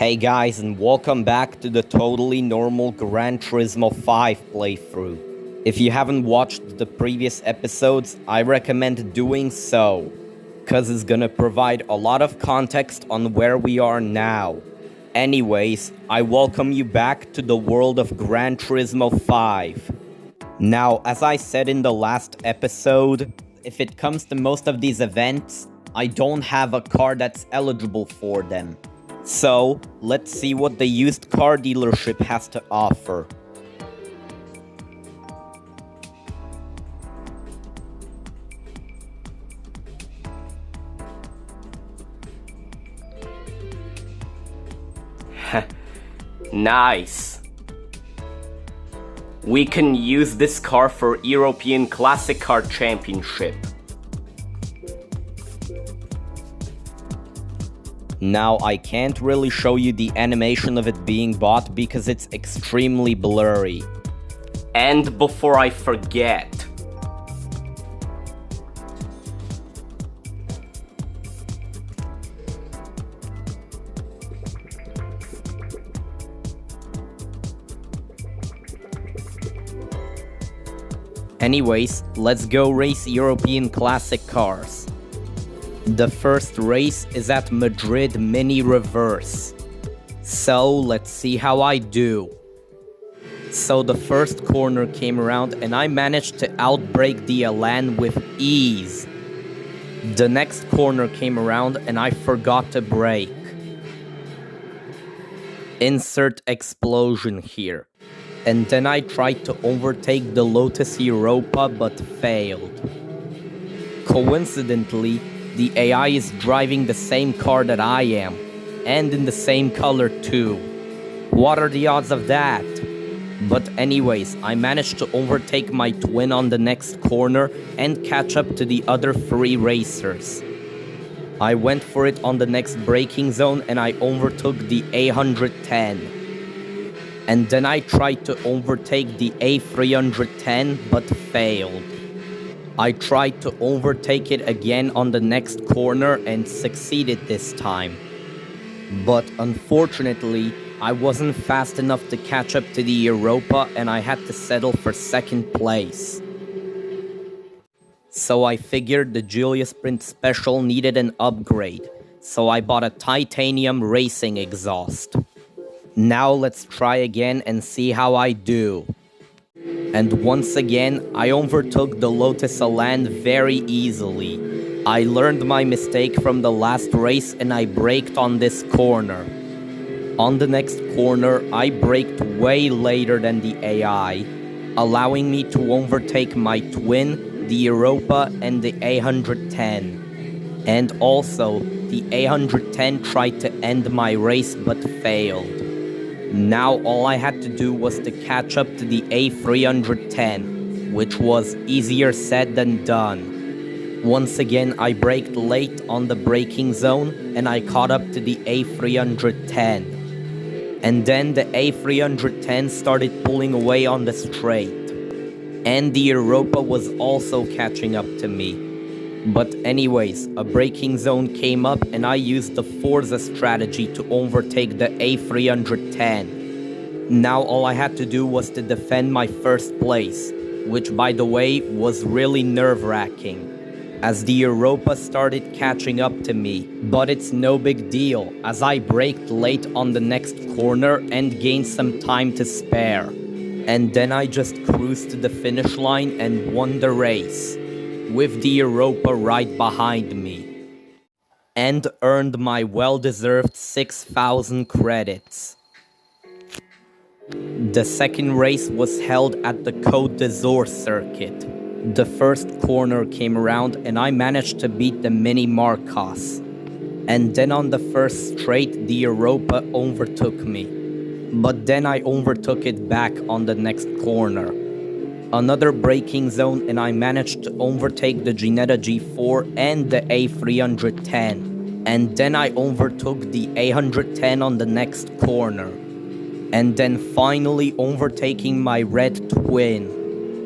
Hey guys, and welcome back to the totally normal Gran Turismo 5 playthrough. If you haven't watched the previous episodes, I recommend doing so, cause it's gonna provide a lot of context on where we are now. Anyways, I welcome you back to the world of Gran Turismo 5. Now, as I said in the last episode, if it comes to most of these events, I don't have a car that's eligible for them. So, let's see what the used car dealership has to offer. Nice. We can use this car for European Classic Car Championship. Now, I can't really show you the animation of it being bought because it's extremely blurry. And before I forget, Anyways, let's go race European classic cars. The first race is at Madrid Mini Reverse. So, let's see how I do. So the first corner came around and I managed to outbrake the Elan with ease. The next corner came around and I forgot to brake. Insert explosion here. And then I tried to overtake the Lotus Europa but failed. Coincidentally, the AI is driving the same car that I am, and in the same color too. What are the odds of that? But anyways, I managed to overtake my twin on the next corner and catch up to the other three racers. I went for it on the next braking zone and I overtook the A110. And then I tried to overtake the A310 but failed. I tried to overtake it again on the next corner and succeeded this time. But unfortunately, I wasn't fast enough to catch up to the Europa and I had to settle for second place. So I figured the Giulia Sprint Special needed an upgrade, so I bought a titanium racing exhaust. Now let's try again and see how I do. And once again, I overtook the Lotus Elan very easily. I learned my mistake from the last race and I braked on this corner. On the next corner, I braked way later than the AI, allowing me to overtake my twin, the Europa, and the A110. And also, the A110 tried to end my race but failed. Now all I had to do was to catch up to the A310, which was easier said than done. Once again, I braked late on the braking zone and I caught up to the A310. And then the A310 started pulling away on the straight. And the Europa was also catching up to me. But anyways, a braking zone came up and I used the Forza strategy to overtake the A310. Now all I had to do was to defend my first place, which by the way was really nerve-wracking, as the Europa started catching up to me. But it's no big deal, as I braked late on the next corner and gained some time to spare. And then I just cruised to the finish line and won the race, with the Europa right behind me, and earned my well-deserved 6,000 credits. The second race was held at the Côte d'Azur circuit. The first corner came around and I managed to beat the Mini Marcos. And then on the first straight, the Europa overtook me. But then I overtook it back on the next corner. Another braking zone and I managed to overtake the Ginetta G4 and the A310. And then I overtook the A110 on the next corner. And then finally overtaking my red twin.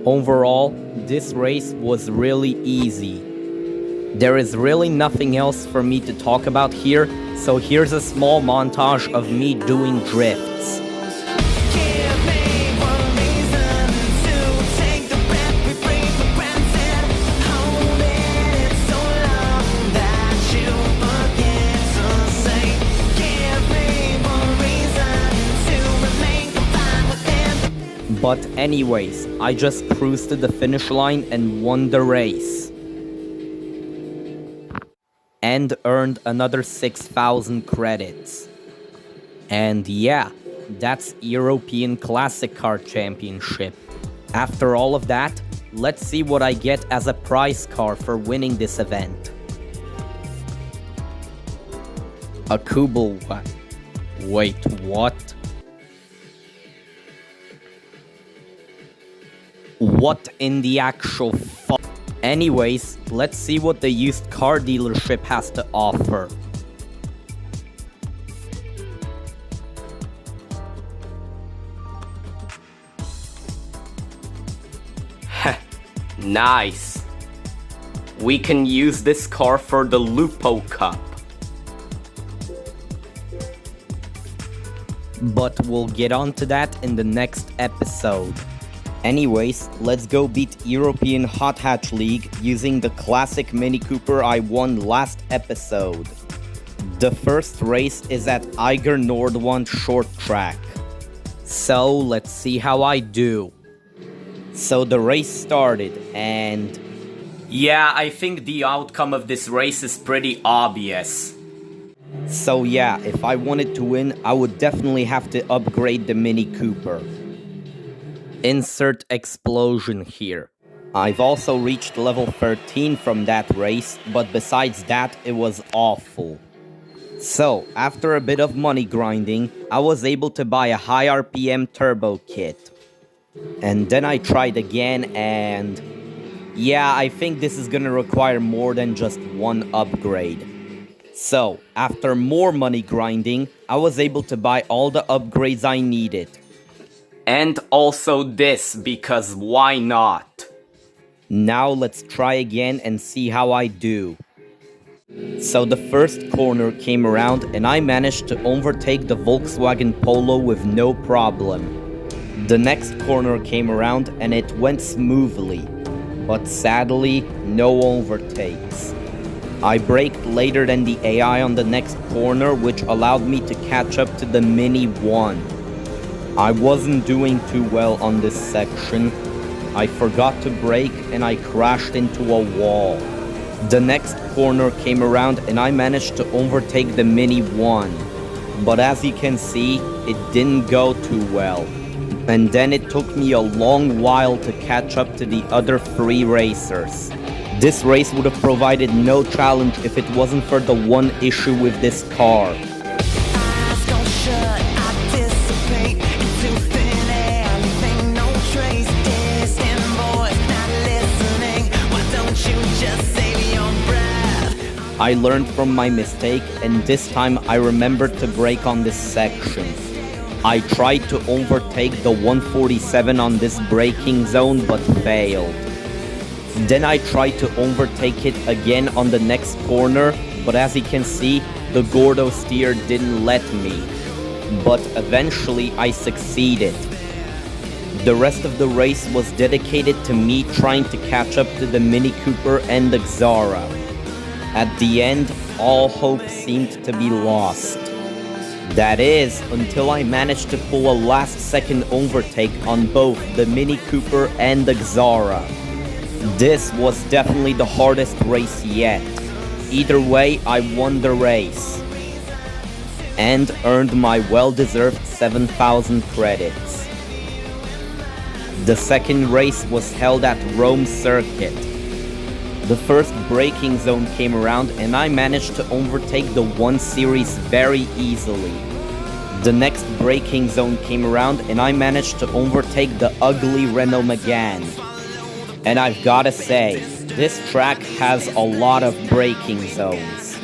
Overall, this race was really easy. There is really nothing else for me to talk about here, So here's a small montage of me doing drifts. But anyways, I just cruised to the finish line and won the race. And earned another 6,000 credits. And yeah, that's European Classic Car Championship. After all of that, let's see what I get as a prize car for winning this event. A Kubel. Wait, what? What in the actual fuck? Anyways, let's see what the used car dealership has to offer. Nice. We can use this car for the Lupo Cup. But we'll get on to that in the next episode. Anyways, let's go beat European Hot Hatch League using the classic Mini Cooper I won last episode. The first race is at Eiger Nordwand Short Track. So let's see how I do. So the race started and... Yeah, I think the outcome of this race is pretty obvious. So yeah, if I wanted to win, I would definitely have to upgrade the Mini Cooper. Insert explosion here. I've also reached level 13 from that race, but besides that, it was awful. So, after a bit of money grinding, I was able to buy a high RPM turbo kit. And then I tried again and... yeah, I think this is gonna require more than just one upgrade. So, after more money grinding, I was able to buy all the upgrades I needed. And also this, because why not? Now let's try again and see how I do. So the first corner came around and I managed to overtake the Volkswagen Polo with no problem. The next corner came around and it went smoothly, but sadly, no overtakes. I braked later than the AI on the next corner, which allowed me to catch up to the Mini 1. I wasn't doing too well on this section. I forgot to brake and I crashed into a wall. The next corner came around and I managed to overtake the Mini 1. But as you can see, it didn't go too well. And then it took me a long while to catch up to the other 3 racers. This race would have provided no challenge if it wasn't for the one issue with this car. I learned from my mistake, and this time I remembered to brake on this section. I tried to overtake the 147 on this braking zone, but failed. Then I tried to overtake it again on the next corner, but as you can see, the Gordo steer didn't let me. But eventually I succeeded. The rest of the race was dedicated to me trying to catch up to the Mini Cooper and the Xara. At the end, all hope seemed to be lost. That is, until I managed to pull a last-second overtake on both the Mini Cooper and the Xara. This was definitely the hardest race yet. Either way, I won the race. And earned my well-deserved 7,000 credits. The second race was held at Rome Circuit. The first braking zone came around and I managed to overtake the 1 Series very easily. The next braking zone came around and I managed to overtake the ugly Renault Megane. And I've gotta say, this track has a lot of braking zones.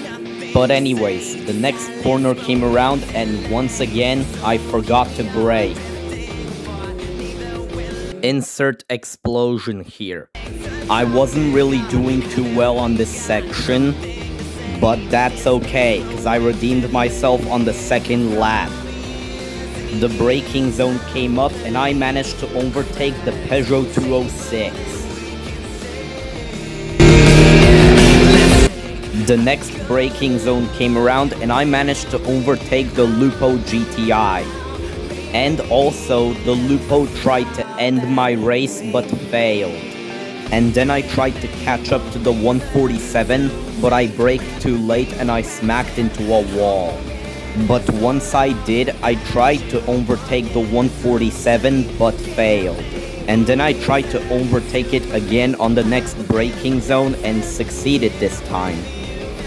But anyways, the next corner came around and once again, I forgot to brake. Insert explosion here. I wasn't really doing too well on this section, But that's okay, because I redeemed myself on the second lap. The braking zone came up and I managed to overtake the Peugeot 206. The next braking zone came around and I managed to overtake the Lupo GTI. And also, the Lupo tried to end my race but failed. And then I tried to catch up to the 147, but I braked too late and I smacked into a wall. But once I did, I tried to overtake the 147 but failed. And then I tried to overtake it again on the next braking zone and succeeded this time.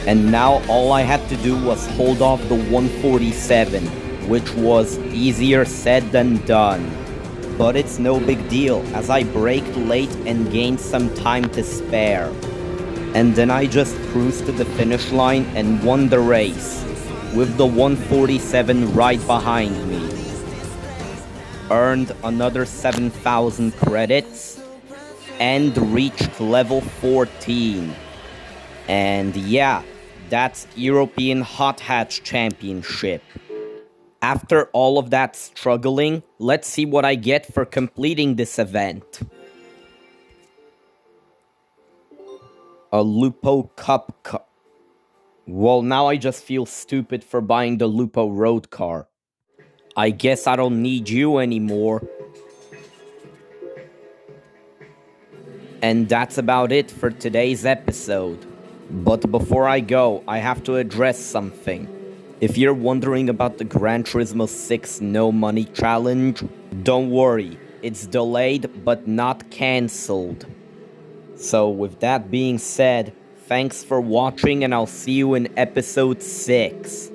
And now all I had to do was hold off the 147, which was easier said than done. But it's no big deal, as I braked late and gained some time to spare. And then I just cruised to the finish line and won the race, with the 147 right behind me. Earned another 7,000 credits, and reached level 14. And yeah, that's European Hot Hatch Championship. After all of that struggling, let's see what I get for completing this event. A Lupo Cup car. Well, now I just feel stupid for buying the Lupo road car. I guess I don't need you anymore. And that's about it for today's episode. But before I go, I have to address something. If you're wondering about the Gran Turismo 6 No Money Challenge, don't worry, it's delayed but not cancelled. So with that being said, thanks for watching and I'll see you in episode 6.